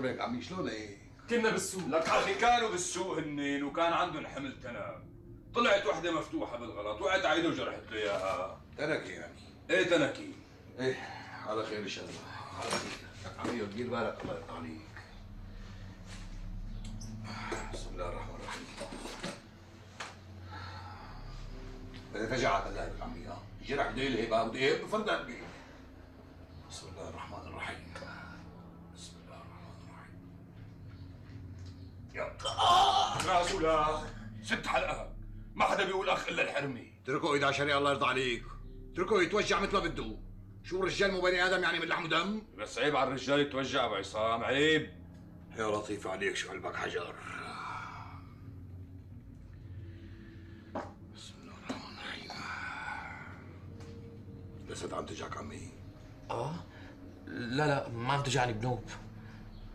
لك عمي شلون هيك؟ كنا بالسوق. لك اخي كانوا بالسوق هنين وكان عندهم حمل تنك. طلعت وحده مفتوحه بالغلط، وقعت على ايده وجرحت له اياها. تنكي يعني؟ ايه تنكي. ايه على خير ان شاء الله، على خير. لك عمي دير بالك الله يرضى عليك. بسم الله الرحمن الرحيم. فجعت الله يا عمي، جرح ديل هيك وديل بفرد قلبي. بسم الله الرحمن الرحيم. بسم الله الرحمن الرحيم. يا راسولا ست حلقات ما حدا بيقول اخ الا الحرمي. اتركوا ايد عشري الله يرضى عليك، اتركوا يتوجع مثل ما بده. شو الرجال مو بني ادم يعني من لحم ودم؟ بس عيب على الرجال يتوجع ابو عصام، عيب. يا لطيف عليك شو قلبك حجر. بسم الله الرحمن الرحيم. لسه عم تجعك عمي؟ لا ما عم تجعني بنوب.